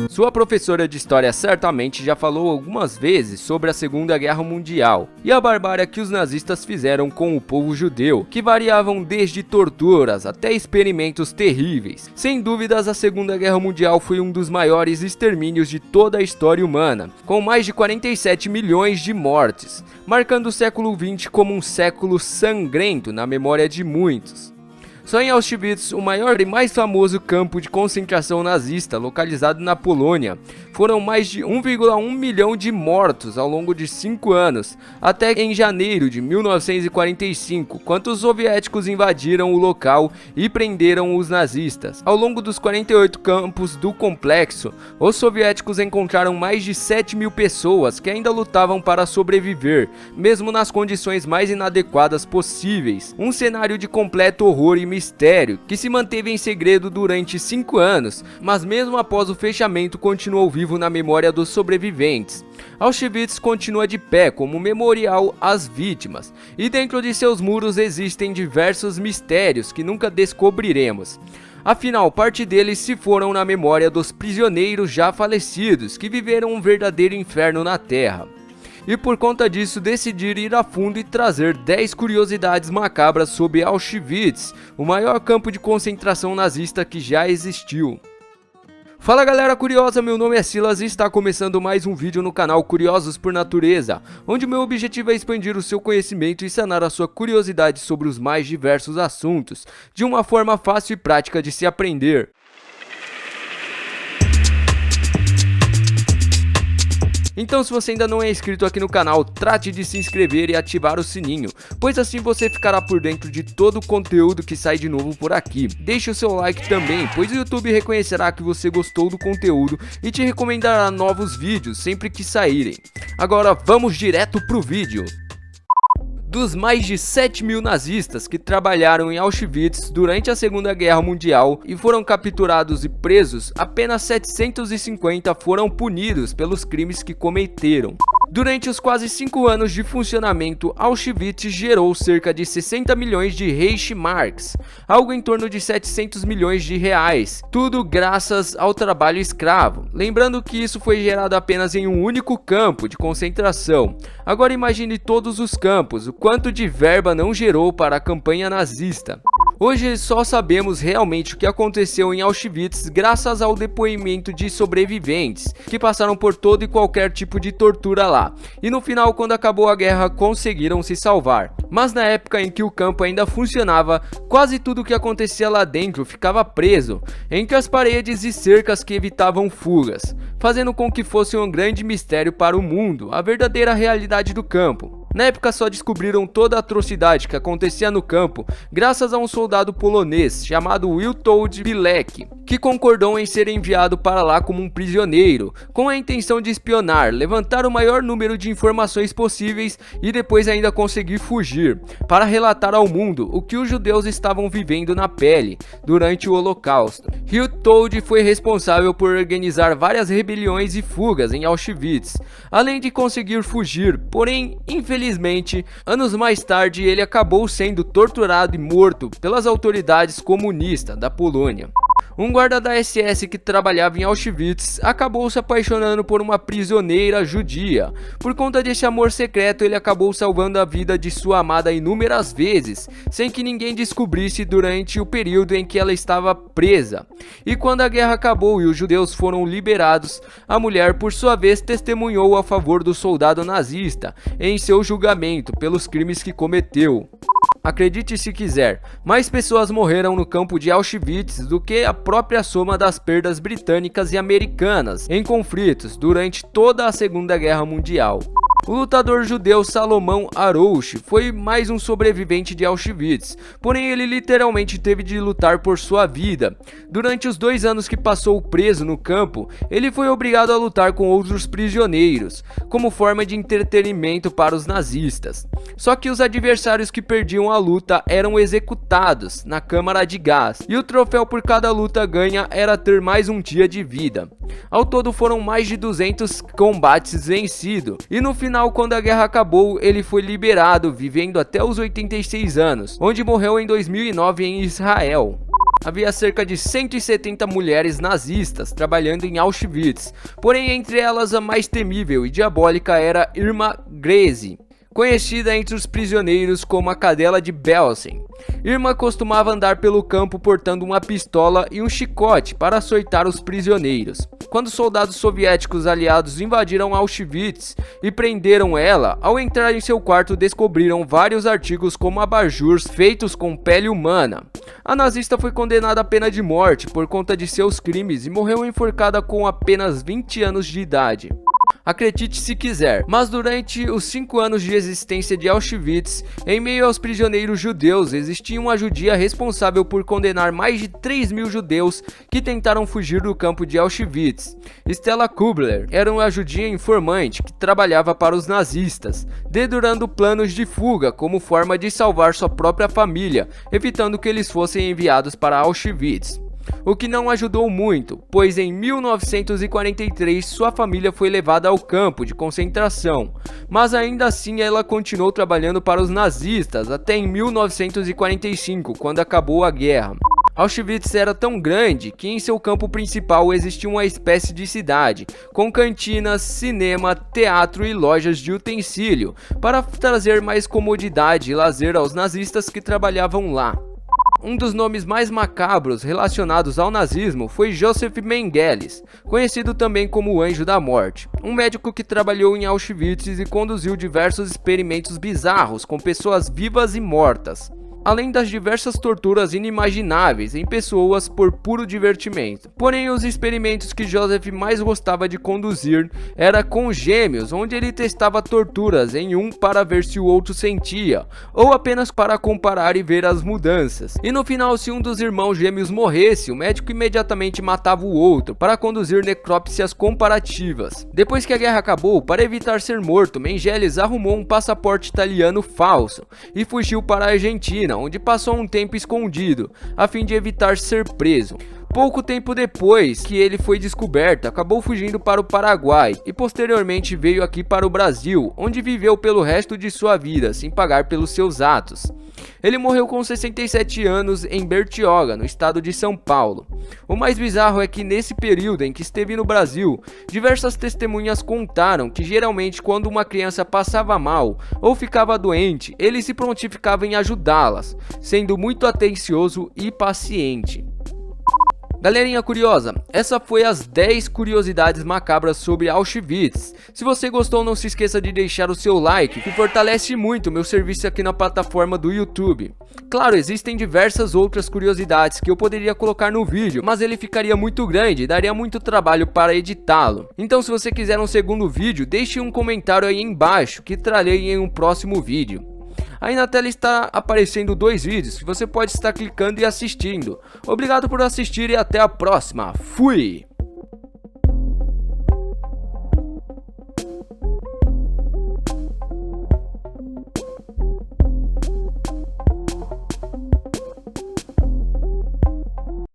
Sua professora de história certamente já falou algumas vezes sobre a Segunda Guerra Mundial e a barbárie que os nazistas fizeram com o povo judeu, que variavam desde torturas até experimentos terríveis. Sem dúvidas, a Segunda Guerra Mundial foi um dos maiores extermínios de toda a história humana, com mais de 47 milhões de mortes, marcando o século XX como um século sangrento na memória de muitos. Só em Auschwitz, o maior e mais famoso campo de concentração nazista localizado na Polônia, foram mais de 1,1 milhão de mortos ao longo de 5 anos, até em janeiro de 1945, quando os soviéticos invadiram o local e prenderam os nazistas. Ao longo dos 48 campos do complexo, os soviéticos encontraram mais de 7 mil pessoas que ainda lutavam para sobreviver, mesmo nas condições mais inadequadas possíveis. Um cenário de completo horror e mistério, que se manteve em segredo durante 5 anos, mas mesmo após o fechamento continuou vivo na memória dos sobreviventes. Auschwitz continua de pé como memorial às vítimas, e dentro de seus muros existem diversos mistérios que nunca descobriremos. Afinal, parte deles se foram na memória dos prisioneiros já falecidos, que viveram um verdadeiro inferno na Terra. E por conta disso decidi ir a fundo e trazer 10 curiosidades macabras sobre Auschwitz, o maior campo de concentração nazista que já existiu. Fala galera curiosa, meu nome é Silas e está começando mais um vídeo no canal Curiosos por Natureza, onde o meu objetivo é expandir o seu conhecimento e sanar a sua curiosidade sobre os mais diversos assuntos, de uma forma fácil e prática de se aprender. Então, se você ainda não é inscrito aqui no canal, trate de se inscrever e ativar o sininho, pois assim você ficará por dentro de todo o conteúdo que sai de novo por aqui. Deixe o seu like também, pois o YouTube reconhecerá que você gostou do conteúdo e te recomendará novos vídeos sempre que saírem. Agora vamos direto pro vídeo. Dos mais de 7 mil nazistas que trabalharam em Auschwitz durante a Segunda Guerra Mundial e foram capturados e presos, apenas 750 foram punidos pelos crimes que cometeram. Durante os quase 5 anos de funcionamento, Auschwitz gerou cerca de 60 milhões de Reichsmarks, algo em torno de 700 milhões de reais, tudo graças ao trabalho escravo. Lembrando que isso foi gerado apenas em um único campo de concentração. Agora imagine todos os campos, o quanto de verba não gerou para a campanha nazista. Hoje só sabemos realmente o que aconteceu em Auschwitz graças ao depoimento de sobreviventes, que passaram por todo e qualquer tipo de tortura lá, e no final, quando acabou a guerra, conseguiram se salvar. Mas na época em que o campo ainda funcionava, quase tudo o que acontecia lá dentro ficava preso, entre as paredes e cercas que evitavam fugas, fazendo com que fosse um grande mistério para o mundo a verdadeira realidade do campo. Na época só descobriram toda a atrocidade que acontecia no campo graças a um soldado polonês chamado Witold Pilecki, que concordou em ser enviado para lá como um prisioneiro, com a intenção de espionar, levantar o maior número de informações possíveis e depois ainda conseguir fugir, para relatar ao mundo o que os judeus estavam vivendo na pele durante o Holocausto. Witold foi responsável por organizar várias rebeliões e fugas em Auschwitz, além de conseguir fugir, porém, infelizmente, anos mais tarde ele acabou sendo torturado e morto pelas autoridades comunistas da Polônia. Um guarda da SS que trabalhava em Auschwitz acabou se apaixonando por uma prisioneira judia. Por conta desse amor secreto, ele acabou salvando a vida de sua amada inúmeras vezes, sem que ninguém descobrisse durante o período em que ela estava presa. E quando a guerra acabou e os judeus foram liberados, a mulher, por sua vez, testemunhou a favor do soldado nazista em seu julgamento pelos crimes que cometeu. Acredite se quiser, mais pessoas morreram no campo de Auschwitz do que a própria soma das perdas britânicas e americanas em conflitos durante toda a Segunda Guerra Mundial. O lutador judeu Salomão Aroush foi mais um sobrevivente de Auschwitz, porém ele literalmente teve de lutar por sua vida. Durante os 2 anos que passou preso no campo, ele foi obrigado a lutar com outros prisioneiros, como forma de entretenimento para os nazistas. Só que os adversários que perdiam a luta eram executados na câmara de gás, e o troféu por cada luta ganha era ter mais um dia de vida. Ao todo foram mais de 200 combates vencidos, e no final, quando a guerra acabou, ele foi liberado, vivendo até os 86 anos, onde morreu em 2009 em Israel. Havia cerca de 170 mulheres nazistas trabalhando em Auschwitz, porém entre elas a mais temível e diabólica era Irma Grese, conhecida entre os prisioneiros como a Cadela de Belsen. Irma costumava andar pelo campo portando uma pistola e um chicote para açoitar os prisioneiros. Quando soldados soviéticos aliados invadiram Auschwitz e prenderam ela, ao entrar em seu quarto descobriram vários artigos como abajures feitos com pele humana. A nazista foi condenada à pena de morte por conta de seus crimes e morreu enforcada com apenas 20 anos de idade. Acredite se quiser, mas durante os 5 anos de existência de Auschwitz, em meio aos prisioneiros judeus, existia uma judia responsável por condenar mais de 3.000 judeus que tentaram fugir do campo de Auschwitz. Stella Kubler era uma judia informante que trabalhava para os nazistas, dedurando planos de fuga como forma de salvar sua própria família, evitando que eles fossem enviados para Auschwitz. O que não ajudou muito, pois em 1943 sua família foi levada ao campo de concentração, mas ainda assim ela continuou trabalhando para os nazistas até em 1945, quando acabou a guerra. Auschwitz era tão grande que em seu campo principal existia uma espécie de cidade, com cantinas, cinema, teatro e lojas de utensílio, para trazer mais comodidade e lazer aos nazistas que trabalhavam lá. Um dos nomes mais macabros relacionados ao nazismo foi Joseph Mengele, conhecido também como o Anjo da Morte, um médico que trabalhou em Auschwitz e conduziu diversos experimentos bizarros com pessoas vivas e mortas, além das diversas torturas inimagináveis em pessoas por puro divertimento. Porém, os experimentos que Joseph mais gostava de conduzir era com gêmeos, onde ele testava torturas em um para ver se o outro sentia, ou apenas para comparar e ver as mudanças. E no final, se um dos irmãos gêmeos morresse, o médico imediatamente matava o outro para conduzir necrópsias comparativas. Depois que a guerra acabou, para evitar ser morto, Mengele arrumou um passaporte italiano falso e fugiu para a Argentina, onde passou um tempo escondido, a fim de evitar ser preso. Pouco tempo depois que ele foi descoberto, acabou fugindo para o Paraguai e posteriormente veio aqui para o Brasil, onde viveu pelo resto de sua vida, sem pagar pelos seus atos. Ele morreu com 67 anos em Bertioga, no estado de São Paulo. O mais bizarro é que nesse período em que esteve no Brasil, diversas testemunhas contaram que geralmente quando uma criança passava mal ou ficava doente, ele se prontificava em ajudá-las, sendo muito atencioso e paciente. Galerinha curiosa, essa foi as 10 curiosidades macabras sobre Auschwitz. Se você gostou, não se esqueça de deixar o seu like, que fortalece muito o meu serviço aqui na plataforma do YouTube. Claro, existem diversas outras curiosidades que eu poderia colocar no vídeo, mas ele ficaria muito grande e daria muito trabalho para editá-lo. Então se você quiser um segundo vídeo, deixe um comentário aí embaixo, que trarei em um próximo vídeo. Aí na tela está aparecendo 2 vídeos que você pode estar clicando e assistindo. Obrigado por assistir e até a próxima. Fui!